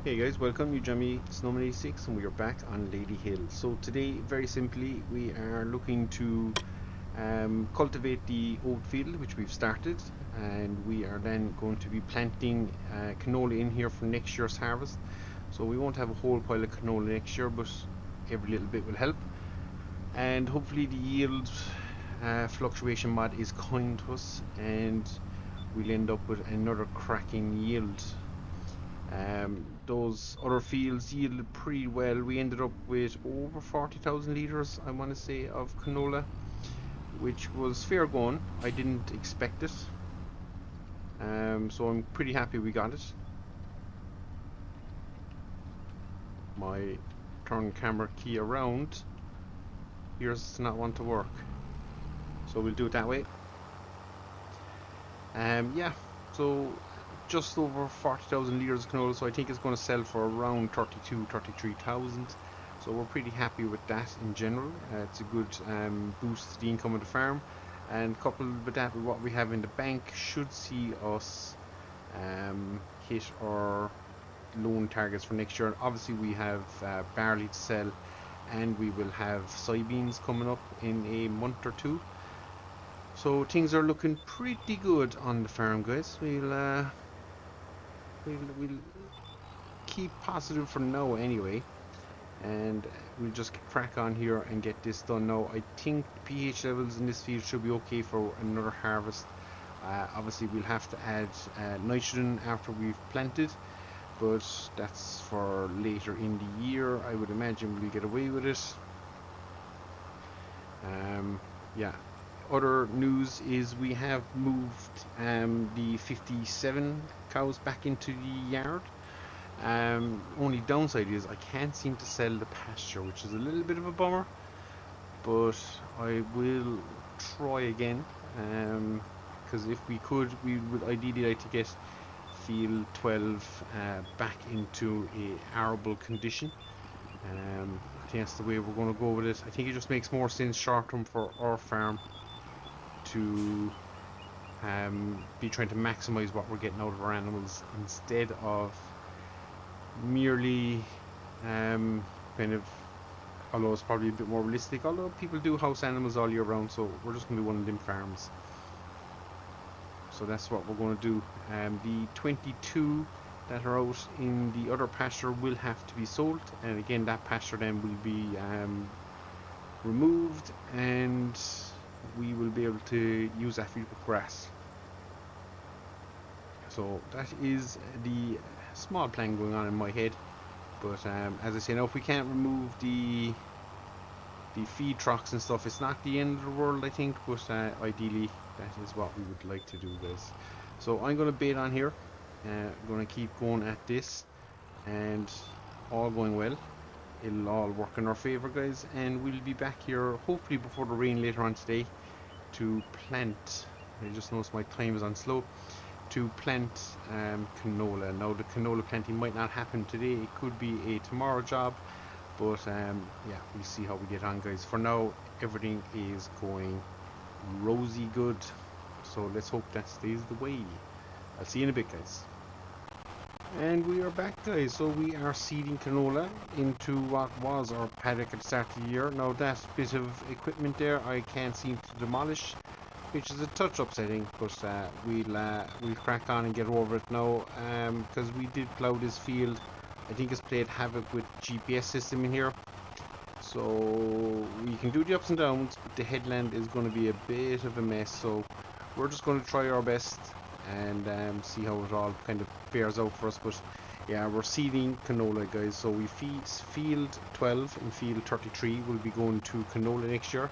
Hey guys, welcome. You join me, Snowman86, and we are back on Ladyhill. So today, very simply, we are looking to cultivate the oat field, which we've started, and we are then going to be planting canola in here for next year's harvest. So we won't have a whole pile of canola next year, but every little bit will help. And hopefully the yield fluctuation mod is kind to us, and we'll end up with another cracking yield. Those other fields yielded pretty well. We ended up with over 40,000 litres, I want to say, of canola, which was fair going. I didn't expect it, so I'm pretty happy we got it. My turn camera key around appears to not want to work, so we'll do it that way. Yeah, so just over 40,000 litres of canola, so I think it's going to sell for around 33,000. So we're pretty happy with that in general. It's a good boost to the income of the farm, and coupled with that, with what we have in the bank, should see us hit our loan targets for next year. Obviously we have barley to sell, and we will have soybeans coming up in a month or two. So things are looking pretty good on the farm, guys. We'll keep positive for now anyway, and we'll just crack on here and get this done now. I think pH levels in this field should be okay for another harvest. Obviously we'll have to add nitrogen after we've planted, but that's for later in the year. I would imagine we'll get away with it. Yeah. Other news is we have moved the 57 cows back into the yard. Only downside is I can't seem to sell the pasture, which is a little bit of a bummer, but I will try again, because if we could, we would ideally like to get field 12 back into a arable condition. I think that's the way we're going to go with it. I think it just makes more sense short term for our farm to be trying to maximize what we're getting out of our animals, instead of merely kind of, although it's probably a bit more realistic, although people do house animals all year round, so we're just going to be one of them farms. So that's what we're going to do. The 22 that are out in the other pasture will have to be sold, and again that pasture then will be removed, and we will be able to use that field with grass. So that is the small plan going on in my head, but as I say, now if we can't remove the feed trucks and stuff, it's not the end of the world, I think, but ideally that is what we would like to do, guys. So I'm going to bait on here. I'm going to keep going at this, and all going well, it'll all work in our favor, guys, and we'll be back here hopefully before the rain later on today to plant. I just noticed my time is on slow. To plant canola. Now the canola planting might not happen today, it could be a tomorrow job, but yeah, we'll see how we get on, guys. For now everything is going rosy good, so let's hope that stays the way. I'll see you in a bit, guys. And we are back, guys. So we are seeding canola into what was our paddock at the start of the year. Now that bit of equipment there I can't seem to demolish, which is a touch upsetting, but we'll crack on and get over it now, because we did plough this field. I think it's played havoc with GPS system in here, so we can do the ups and downs, but the headland is going to be a bit of a mess, so we're just going to try our best and see how it all kind of bears out for us. But yeah, we're seeding canola, guys, so we field 12 and field 33 will be going to canola next year.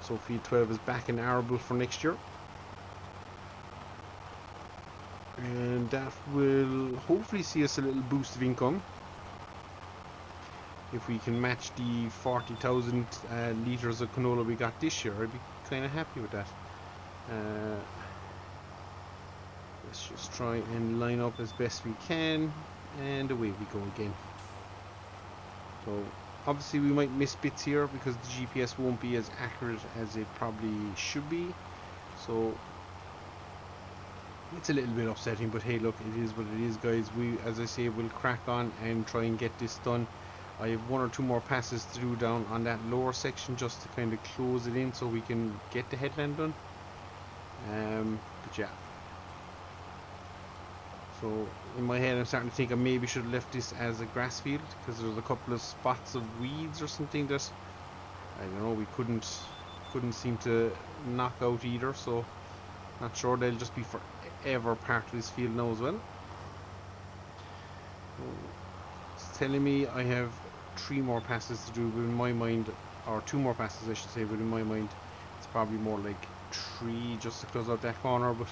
So field 12 is back in arable for next year, and that will hopefully see us a little boost of income. If we can match the 40,000 litres of canola we got this year, I'd be kind of happy with that. Let's just try and line up as best we can, and away we go again. So obviously we might miss bits here because the GPS won't be as accurate as it probably should be, so It's a little bit upsetting, but hey, look, it is what it is, guys. We, as I say, will crack on and try and get this done. I have one or two more passes to do down on that lower section just to kind of close it in so we can get the headland done. But yeah. So in my head I'm starting to think I maybe should have left this as a grass field, because there's a couple of spots of weeds or something that, I don't know, we couldn't seem to knock out either, so not sure, they'll just be forever part of this field now as well. It's telling me I have 3 more passes to do, but in my mind, or 2 more passes I should say, but in my mind it's probably more like 3 just to close out that corner, but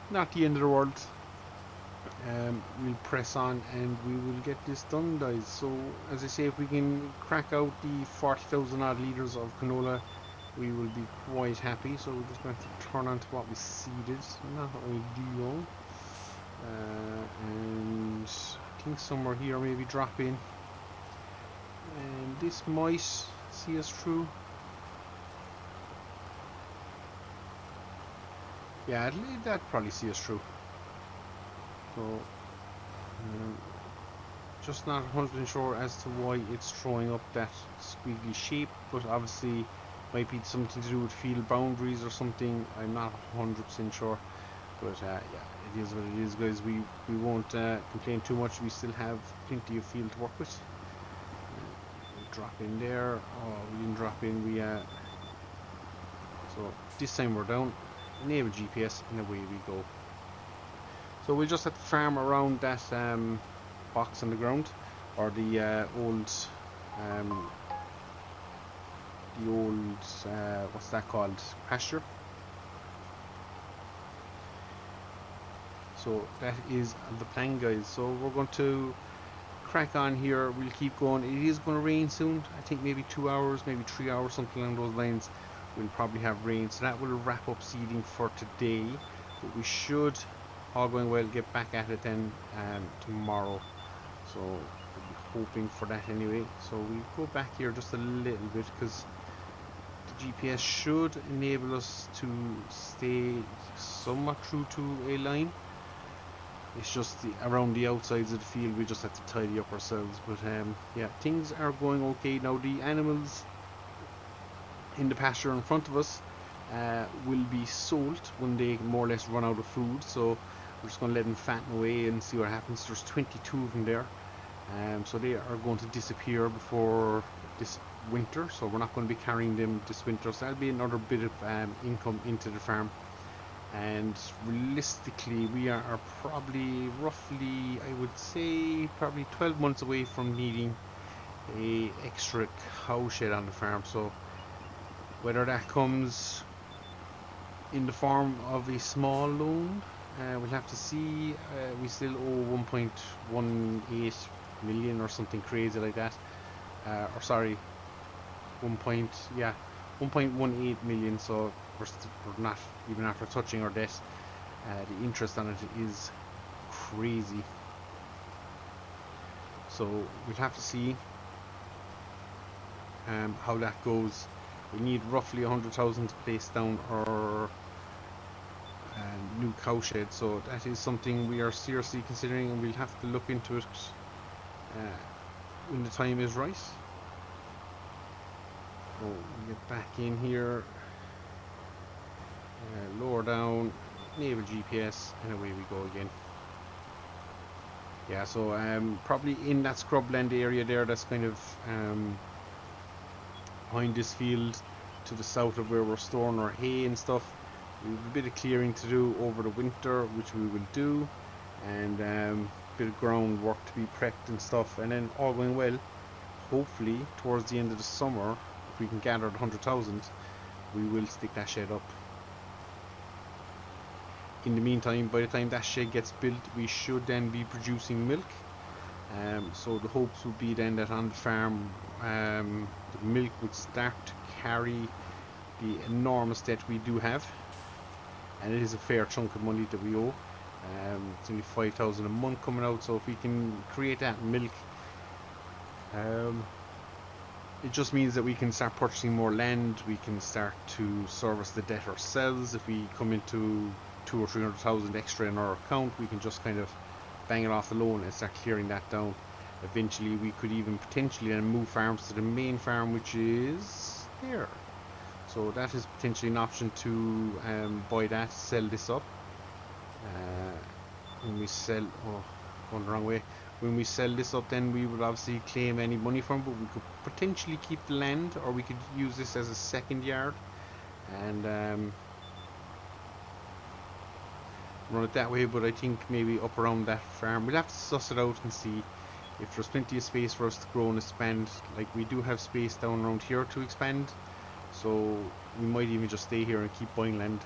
not the end of the world. We'll press on and we will get this done, guys. So as I say, if we can crack out the 40,000 odd litres of canola, we will be quite happy. So we're just going to turn on to what we seeded, not ideal, and I think somewhere here maybe drop in, and this might see us through. Yeah, that'd probably see us through. So just not 100% sure as to why it's throwing up that squiggly shape, but obviously might be something to do with field boundaries or something. I'm not 100% sure, but yeah, it is what it is, guys. We won't complain too much. We still have plenty of field to work with. Drop in there. Oh, we didn't drop in. We so this time we're down. Enable GPS and away we go. So we'll just have to farm around that box on the ground, or the old what's that called, pasture. So that is the plan, guys. So we're going to crack on here. We'll keep going. It is going to rain soon. I think maybe 2 hours, maybe 3 hours, something along those lines. We'll probably have rain, so that will wrap up seeding for today. But we should, all going well, get back at it then tomorrow. So we'll be hoping for that anyway. So we go back here just a little bit, because the GPS should enable us to stay somewhat true to a line. It's just around the outsides of the field we just have to tidy up ourselves. But yeah, things are going okay now. The animals in the pasture in front of us will be sold when they more or less run out of food, so we're just going to let them fatten away and see what happens. There's 22 of them there, so they are going to disappear before this winter, so we're not going to be carrying them this winter, so that'll be another bit of income into the farm. And realistically we are probably roughly, I would say, probably 12 months away from needing a extra cow shed on the farm. So whether that comes in the form of a small loan, we'll have to see. We still owe 1.18 million or something crazy like that, or sorry, 1.18 million. So we're not even after touching our debt. The interest on it is crazy. So we'll have to see how that goes. We need roughly 100,000 to place down our new cow shed, so that is something we are seriously considering, and we'll have to look into it when the time is right. So we get back in here, lower down, enable GPS, and away we go again. Yeah, so probably in that scrubland area there, that's kind of behind this field to the south of where we're storing our hay and stuff. We have a bit of clearing to do over the winter, which we will do, and a bit of groundwork to be prepped and stuff, and then all going well, hopefully towards the end of the summer, if we can gather 100,000, we will stick that shed up. In the meantime, by the time that shed gets built, we should then be producing milk. So the hopes would be then that on the farm the milk would start to carry the enormous debt we do have, and it is a fair chunk of money that we owe. It's only 5,000 a month coming out, so if we can create that milk, it just means that we can start purchasing more land. We can start to service the debt ourselves. If we come into 200,000 or 300,000 extra in our account, we can just kind of bang it off the loan and start clearing that down. Eventually we could even potentially then move farms to the main farm, which is there. So that is potentially an option to buy that, sell this up. When we sell, oh, going the wrong way. When we sell this up, then we would obviously claim any money from it, but we could potentially keep the land, or we could use this as a second yard and run it that way. But I think maybe up around that farm, we'll have to suss it out and see if there's plenty of space for us to grow and expand. Like, we do have space down around here to expand, so we might even just stay here and keep buying land.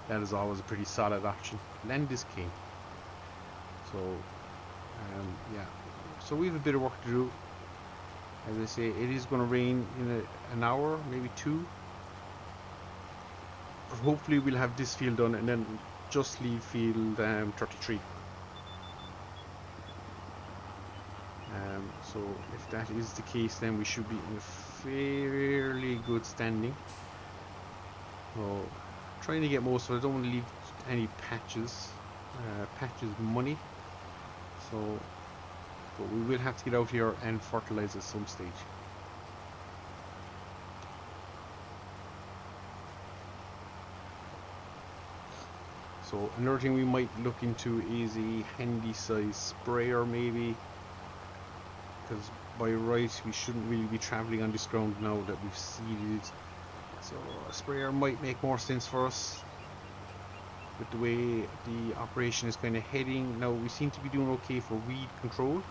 That is always a pretty solid option. Land is king. So yeah, so we have a bit of work to do. As I say, it is going to rain in an hour, maybe two, but hopefully we'll have this field done and then just leave field 33. So if that is the case, then we should be in a fairly good standing. So trying to get most of it. I don't want to leave any patches. Patches money. So, but we will have to get out here and fertilize at some stage. So another thing we might look into is a handy size sprayer, maybe, because by right we shouldn't really be traveling on this ground now that we've seeded. So a sprayer might make more sense for us with the way the operation is kind of heading. Now we seem to be doing okay for weed control.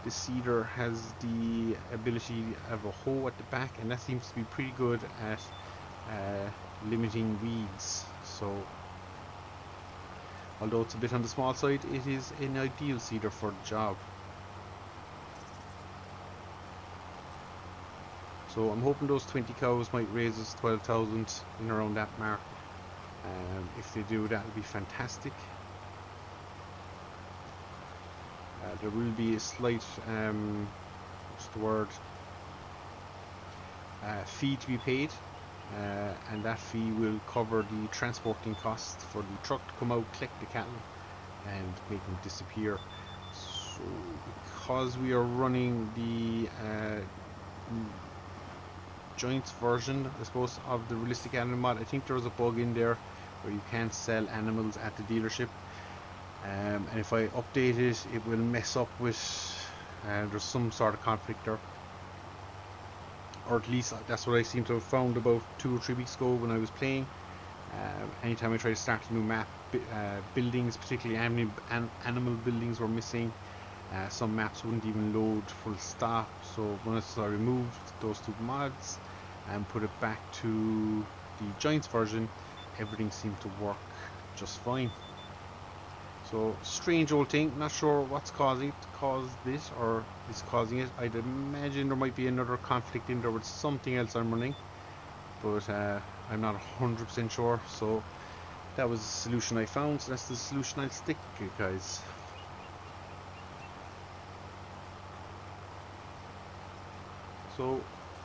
The seeder has the ability of a hoe at the back, and that seems to be pretty good at limiting weeds. So although it's a bit on the small side, it is an ideal seeder for the job. So I'm hoping those 20 cows might raise us 12,000 in around that mark. If they do, that would be fantastic. There will be a slight, what's the word, fee to be paid, and that fee will cover the transporting costs for the truck to come out, collect the cattle, and make them disappear. So because we are running the Giants version, I suppose, of the realistic animal mod, I think there was a bug in there where you can't sell animals at the dealership, and if I update it, it will mess up with there's some sort of conflict there, or at least that's what I seem to have found about 2 or 3 weeks ago when I was playing. Anytime I try to start a new map, buildings, particularly animal buildings, were missing. Some maps wouldn't even load full stop. So once I removed those 2 mods and put it back to the Giants version, everything seemed to work just fine. So strange old thing. Not sure what's causing this, or is causing it. I'd imagine there might be another conflict in there with something else I'm running, but I'm not 100% sure. So that was the solution I found. So that's the solution I'll stick to, guys. So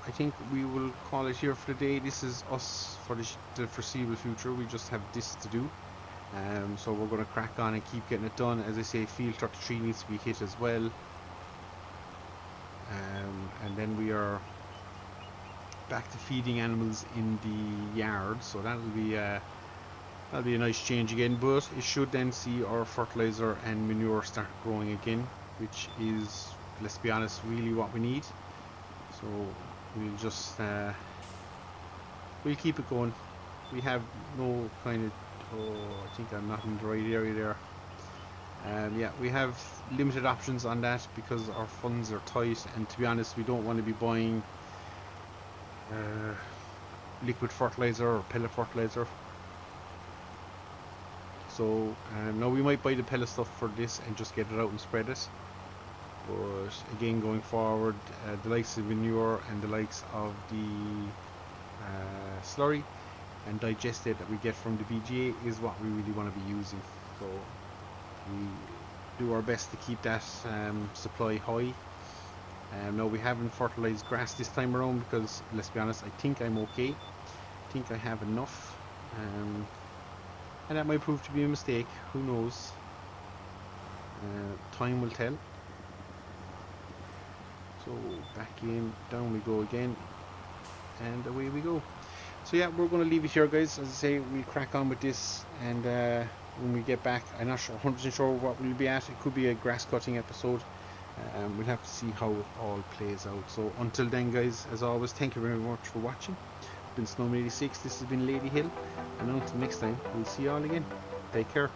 I think we will call it here for the day. This is us for the foreseeable future. We just have this to do. So we're going to crack on and keep getting it done. As I say, field 33 needs to be hit as well. And then we are back to feeding animals in the yard. So that'll be a nice change again. But it should then see our fertilizer and manure start growing again, which is, let's be honest, really what we need. So we'll just we'll keep it going. We have no kind of, I think I'm not in the right area there. Yeah, we have limited options on that because our funds are tight, and to be honest, we don't want to be buying liquid fertilizer or pellet fertilizer. So now we might buy the pellet stuff for this and just get it out and spread it. But again, going forward, the likes of manure and the likes of the slurry and digestate that we get from the VGA is what we really want to be using. So do our best to keep that supply high. Now we haven't fertilized grass this time around because, let's be honest, I think I'm okay. I think I have enough, and that might prove to be a mistake. Who knows? Time will tell. So back in, down we go again, and away we go. So yeah, we're going to leave it here, guys. As I say, we'll crack on with this, and when we get back, I'm not sure, 100% sure what we'll be at. It could be a grass cutting episode. We'll have to see how it all plays out. So until then, guys, as always, thank you very much for watching. It's been Snowman86. This has been Ladyhill, and until next time, we'll see you all again. Take care.